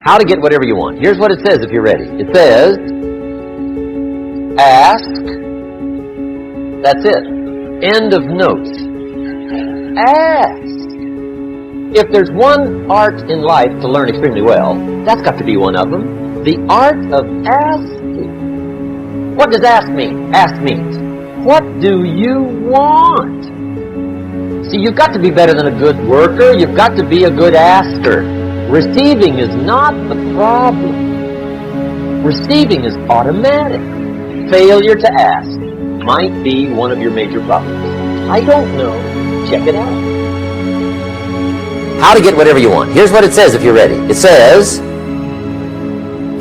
How to get whatever you want. Here's what it says if you're ready. It says, ask. That's it. End of notes. Ask. If there's one art in life to learn extremely well, that's got to be one of them. The art of asking. What does ask mean? Ask means, what do you want? See, you've got to be better than a good worker. You've got to be a good asker. Receiving is not the problem. Receiving is automatic. Failure to ask might be one of your major problems. I don't know. Check it out. How to get whatever you want. Here's what it says if you're ready. It says,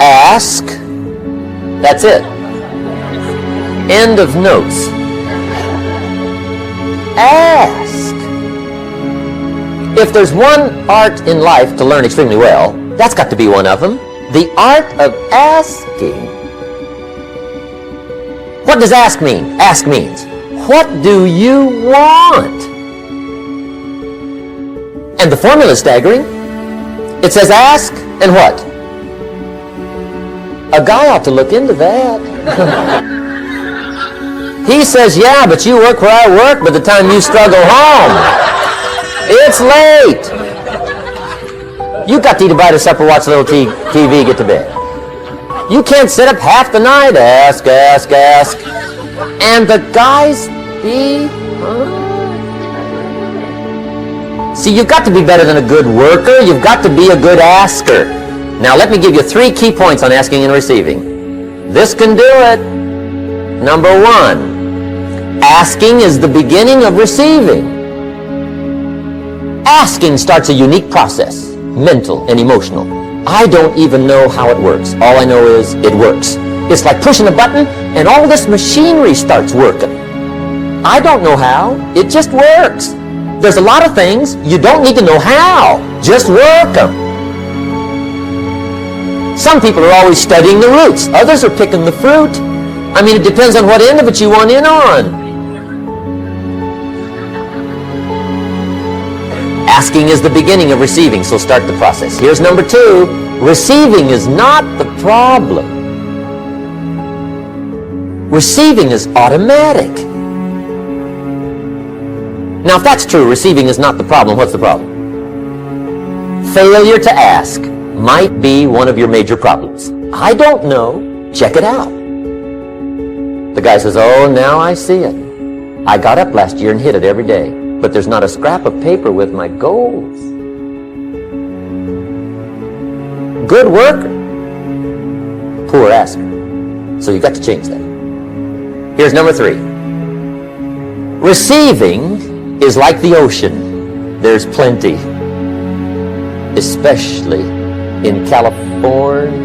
ask. That's it. End of notes. Ask. If there's one art in life to learn extremely well, that's got to be one of them. The art of asking. What does ask mean? Ask means, what do you want? And the formula is staggering. It says ask and what? A guy ought to look into that. He says, yeah, but you work where I work by the time you struggle home. It's late. You got to eat a bite of supper, watch a little TV, get to bed. You can't sit up half the night. Ask, ask, ask. And the guys be... See, you've got to be better than a good worker. You've got to be a good asker. Now, let me give you 3 key points on asking and receiving. This can do it. Number 1, asking is the beginning of receiving. Asking starts a unique process, mental and emotional. I don't even know how it works. All I know is it works. It's like pushing a button and all this machinery starts working. I don't know how. It just works. There's a lot of things you don't need to know how. Just work them. Some people are always studying the roots. Others are picking the fruit. I mean, it depends on what end of it you want in on. Asking is the beginning of receiving, so start the process. Here's number 2. Receiving is not the problem. Receiving is automatic. Now, if that's true, receiving is not the problem, what's the problem? Failure to ask might be one of your major problems. I don't know. Check it out. The guy says, oh, now I see it. I got up last year and hit it every day, but there's not a scrap of paper with my goals. Good worker, poor asker. So you've got to change that. Here's number 3. Receiving is like the ocean. There's plenty, especially in California.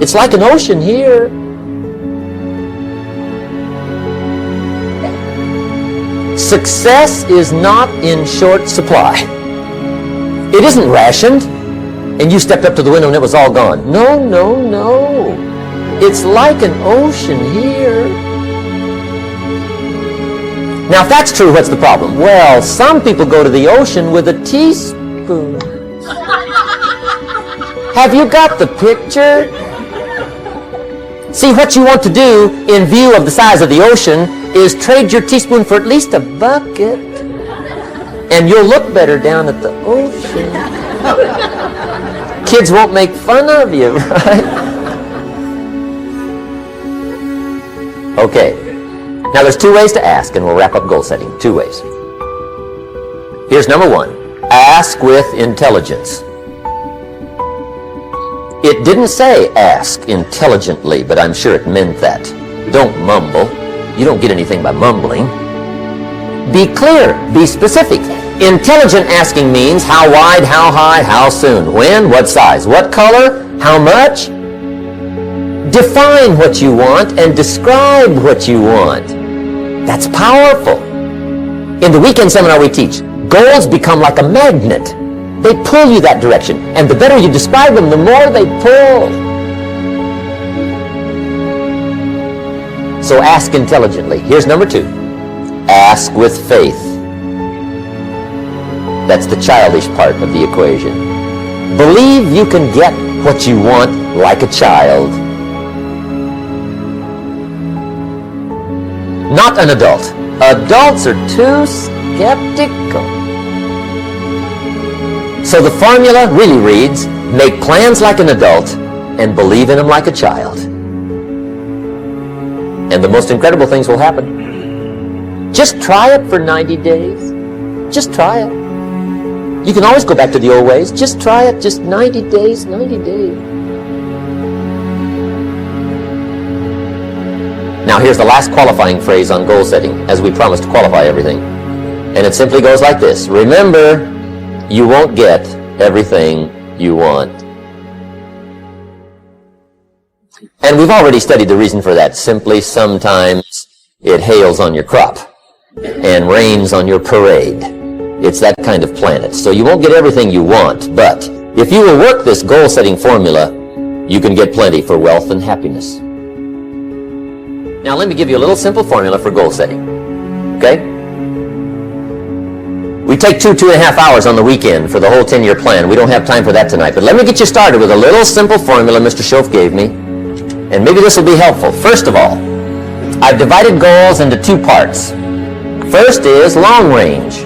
It's like an ocean here. Success is not in short supply. It isn't rationed, and you stepped up to the window and it was all gone. No, no, no. It's like an ocean here. Now, if that's true, what's the problem? Well, some people go to the ocean with a teaspoon. Have you got the picture? See, what you want to do in view of the size of the ocean is trade your teaspoon for at least a bucket, and you'll look better down at the ocean. Kids won't make fun of you, right? Okay. Now, there's 2 ways to ask, and we'll wrap up goal setting. 2 ways. Here's number 1. Ask with intelligence. It didn't say ask intelligently, but I'm sure it meant that. Don't mumble. You don't get anything by mumbling. Be clear. Be specific. Intelligent asking means how wide, how high, how soon, when, what size, what color, how much. Define what you want and describe what you want. That's powerful. In the weekend seminar we teach, goals become like a magnet. They pull you that direction. And the better you describe them, the more they pull. So ask intelligently. Here's number 2. Ask with faith. That's the childish part of the equation. Believe you can get what you want like a child. Not an adult. Adults are too skeptical. So the formula really reads, make plans like an adult and believe in them like a child. And the most incredible things will happen. Just try it for 90 days. Just try it. You can always go back to the old ways. Just try it. Just 90 days, 90 days. Now here's the last qualifying phrase on goal setting, as we promised to qualify everything. And it simply goes like this. Remember, you won't get everything you want. And we've already studied the reason for that. Simply, sometimes it hails on your crop and rains on your parade. It's that kind of planet. So you won't get everything you want, but if you will work this goal-setting formula, you can get plenty for wealth and happiness. Now let me give you a little simple formula for goal setting. Okay? We take 2.5 hours on the weekend for the whole 10-year plan. We don't have time for that tonight, but let me get you started with a little simple formula Mr. Schoaf gave me, and maybe this will be helpful. First of all, I've divided goals into two parts. First is long range.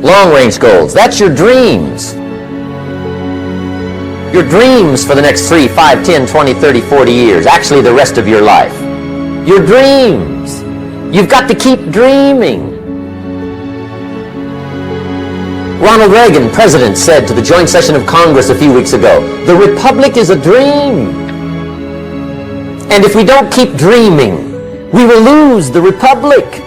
Long range goals. That's your dreams. Your dreams for the next 3, 5, 10, 20, 30, 40 years. Actually, the rest of your life. Your dreams. You've got to keep dreaming. Ronald Reagan, president, said to the joint session of Congress a few weeks ago, the Republic is a dream. And if we don't keep dreaming, we will lose the Republic.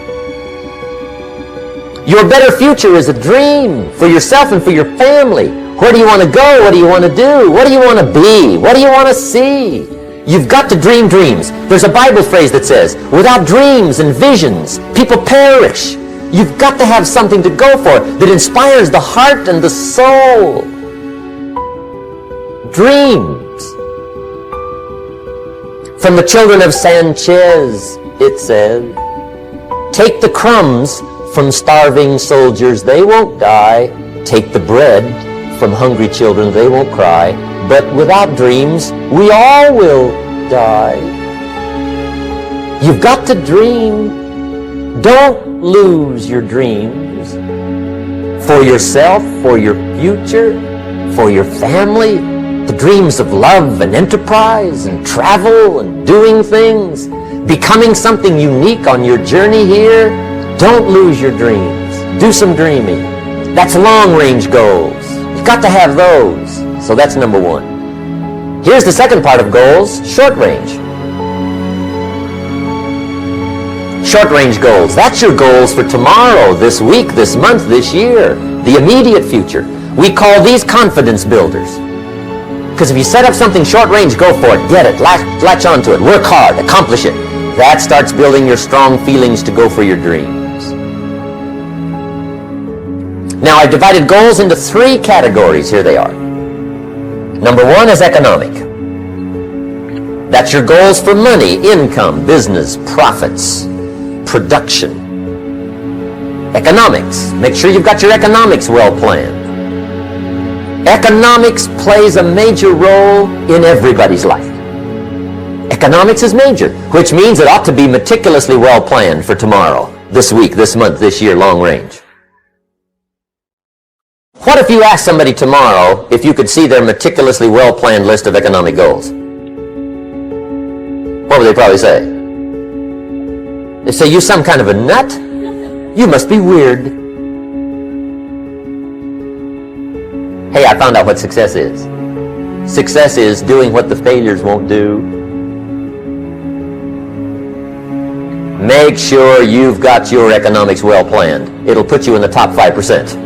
Your better future is a dream for yourself and for your family. Where do you want to go? What do you want to do? What do you want to be? What do you want to see? You've got to dream dreams. There's a Bible phrase that says, without dreams and visions, people perish. You've got to have something to go for that inspires the heart and the soul. Dreams. From the children of Sanchez, it says, take the crumbs from starving soldiers, they won't die. Take the bread from hungry children, they won't cry. But without dreams, we all will die. You've got to dream. Don't lose your dreams. For yourself, for your future, for your family. The dreams of love and enterprise and travel and doing things. Becoming something unique on your journey here. Don't lose your dreams. Do some dreaming. That's long-range goals. You've got to have those. So that's number one. Here's the second part of goals, short range. Short range goals. That's your goals for tomorrow, this week, this month, this year. The immediate future. We call these confidence builders. Because if you set up something short range, go for it. Get it. Latch onto it. Work hard. Accomplish it. That starts building your strong feelings to go for your dreams. Now, I've divided goals into 3 categories. Here they are. Number 1 is economic. That's your goals for money, income, business, profits, production. Economics. Make sure you've got your economics well planned. Economics plays a major role in everybody's life. Economics is major, which means it ought to be meticulously well planned for tomorrow, this week, this month, this year, long range. What if you asked somebody tomorrow if you could see their meticulously well-planned list of economic goals? What would they probably say? They say, you some kind of a nut? You must be weird. Hey, I found out what success is. Success is doing what the failures won't do. Make sure you've got your economics well planned. It'll put you in the top 5%.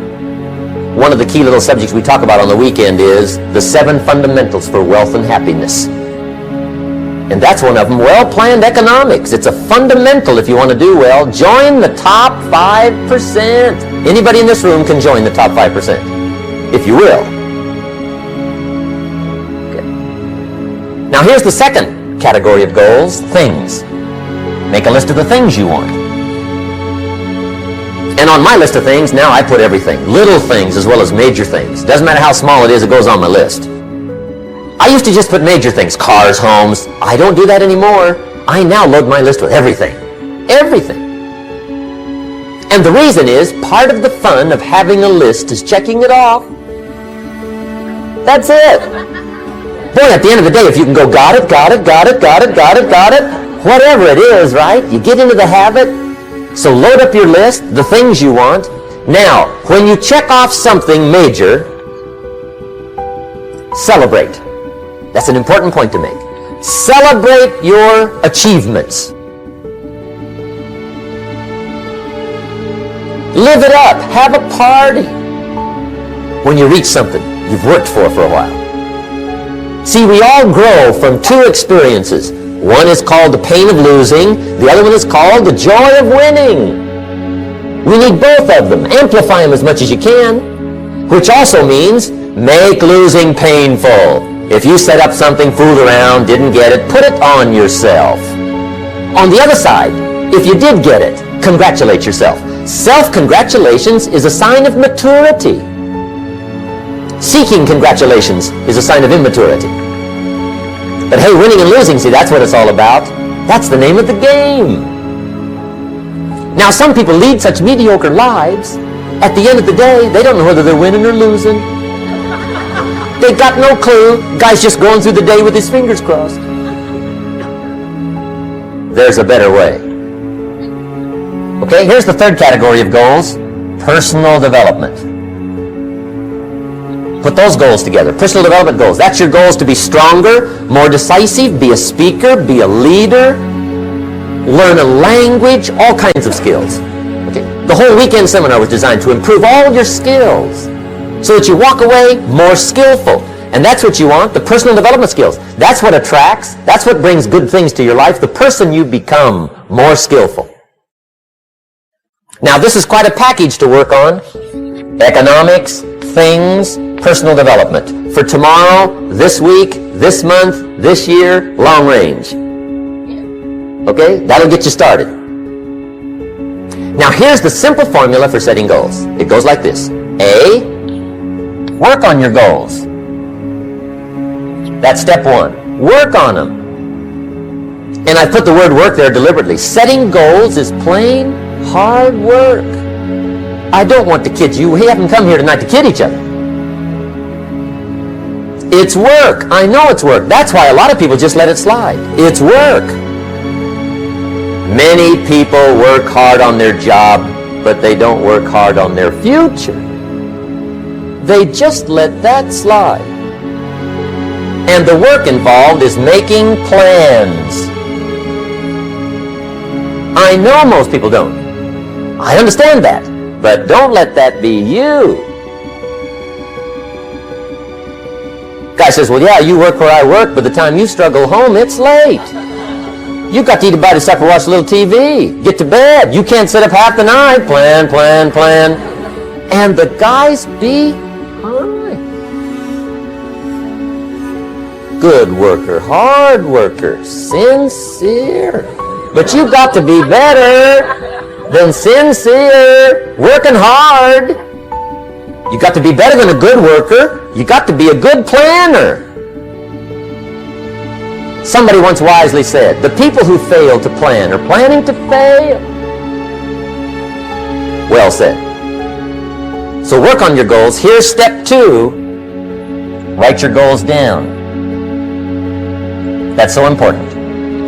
One of the key little subjects we talk about on the weekend is the 7 fundamentals for wealth and happiness. And that's one of them, well-planned economics. It's a fundamental if you want to do well. Join the top 5%. Anybody in this room can join the top 5%, if you will. Okay. Now here's the second category of goals, things. Make a list of the things you want. And And on my list of things, now I put everything. Little things as well as major things. Doesn't matter how small it is, it goes on my list. I used to just put major things, cars, homes. I don't do that anymore. I now load my list with everything. Everything. And the reason is, part of the fun of having a list is checking it off. That's it. Boy, at the end of the day, if you can go, got it, whatever it is, right? You get into the habit. So load up your list, the things you want. Now, when you check off something major, celebrate. That's an important point to make. Celebrate your achievements. Live it up. Have a party when you reach something you've worked for a while. See, we all grow from two experiences. One is called the pain of losing. The other one is called the joy of winning. We need both of them. Amplify them as much as you can, which also means make losing painful. If you set up something, fooled around, didn't get it, put it on yourself. On the other side, if you did get it, congratulate yourself. Self-congratulations is a sign of maturity. Seeking congratulations is a sign of immaturity. But hey, winning and losing, see, that's what it's all about. That's the name of the game. Now, some people lead such mediocre lives, at the end of the day, they don't know whether they're winning or losing. They got no clue. Guy's just going through the day with his fingers crossed. There's a better way. Okay, here's the third category of goals, personal development. Put those goals together, personal development goals. That's your goals to be stronger, more decisive, be a speaker, be a leader, learn a language, all kinds of skills. Okay? The whole weekend seminar was designed to improve all your skills so that you walk away more skillful. And that's what you want, the personal development skills. That's what attracts, that's what brings good things to your life, the person you become more skillful. Now, this is quite a package to work on. Economics, things, personal development. For tomorrow, this week, this month, this year, long range. Okay? That'll get you started. Now, here's the simple formula for setting goals. It goes like this. A, work on your goals. That's step one. Work on them. And I put the word work there deliberately. Setting goals is plain hard work. I don't want to kid you. We haven't come here tonight to kid each other. It's work. I know it's work. That's why a lot of people just let it slide. It's work. Many people work hard on their job, but they don't work hard on their future. They just let that slide. And the work involved is making plans. I know most people don't. I understand that. But don't let that be you. Guy says, well, yeah, you work where I work, but the time you struggle home, it's late. You got to eat a bite of supper, watch a little TV, get to bed. You can't sit up half the night. Plan. And the guys behind. Good worker, hard worker, sincere. But you got to be better than sincere, working hard. You got to be better than a good worker. You got to be a good planner. Somebody once wisely said, the people who fail to plan are planning to fail. Well said. So work on your goals. Here's step 2. Write your goals down. That's so important.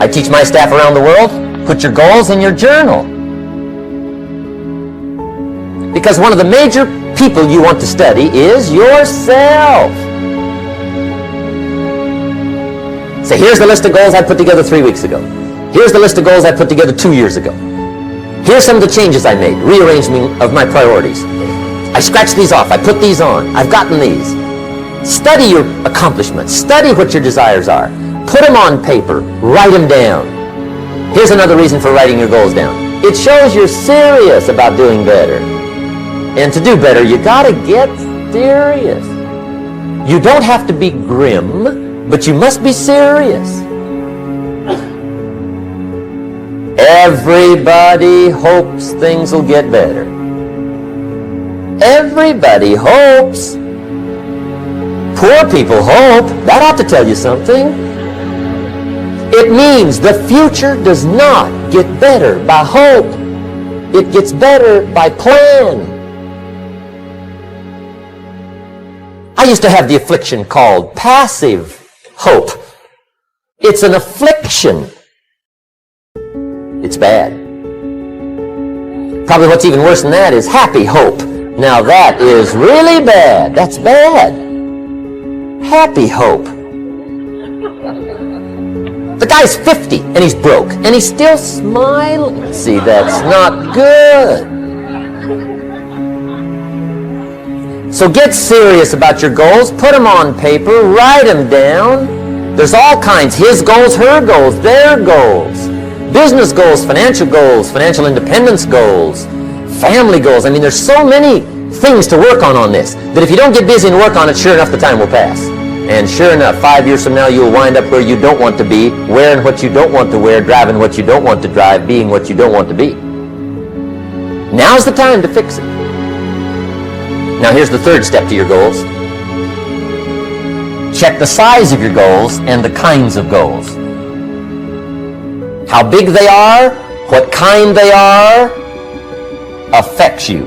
I teach my staff around the world, put your goals in your journal. Because one of the major people you want to study is yourself. So here's the list of goals I put together 3 weeks ago. Here's the list of goals I put together 2 years ago. Here's some of the changes I made, rearrangement of my priorities. I scratched these off, I put these on, I've gotten these. Study your accomplishments, study what your desires are. Put them on paper, write them down. Here's another reason for writing your goals down. It shows you're serious about doing better. And to do better, you gotta get serious. You don't have to be grim, but you must be serious. Everybody hopes things will get better. Everybody hopes. Poor people hope. That ought to tell you something. It means the future does not get better by hope. It gets better by plan. I used to have the affliction called passive hope. It's an affliction. It's bad. Probably what's even worse than that is happy hope. Now that is really bad. That's bad. Happy hope. The guy's 50 and he's broke and he's still smiling. See, that's not good. So get serious about your goals. Put them on paper. Write them down. There's all kinds. His goals, her goals, their goals. Business goals, financial independence goals, family goals. I mean, there's so many things to work on this that if you don't get busy and work on it, sure enough, the time will pass. And sure enough, 5 years from now, you'll wind up where you don't want to be, wearing what you don't want to wear, driving what you don't want to drive, being what you don't want to be. Now's the time to fix it. Now, here's the third step to your goals. Check the size of your goals and the kinds of goals. How big they are, what kind they are, affects you.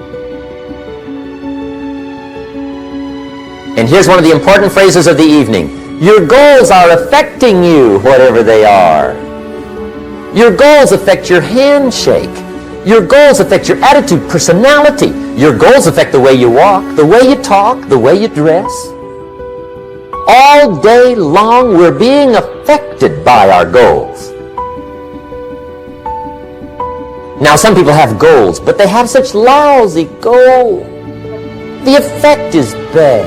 And here's one of the important phrases of the evening. Your goals are affecting you, whatever they are. Your goals affect your handshake. Your goals affect your attitude, personality. Your goals affect the way you walk, the way you talk, the way you dress. All day long, we're being affected by our goals. Now, some people have goals, but they have such lousy goals. The effect is bad.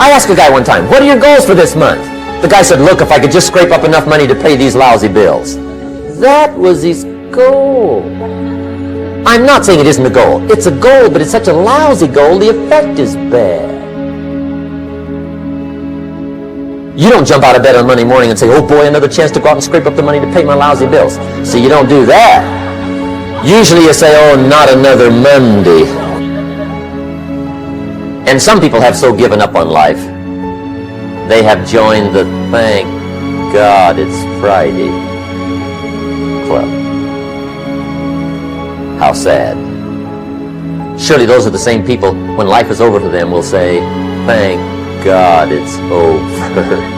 I asked a guy one time, what are your goals for this month? The guy said, look, if I could just scrape up enough money to pay these lousy bills. That was his goal. I'm not saying it isn't a goal. It's a goal, but it's such a lousy goal, the effect is bad. You don't jump out of bed on Monday morning and say, oh boy, another chance to go out and scrape up the money to pay my lousy bills. See, you don't do that. Usually you say, oh, not another Monday. And some people have so given up on life, they have joined the thank God it's Friday club. How sad. Surely those are the same people, when life is over for them, will say, thank God it's over.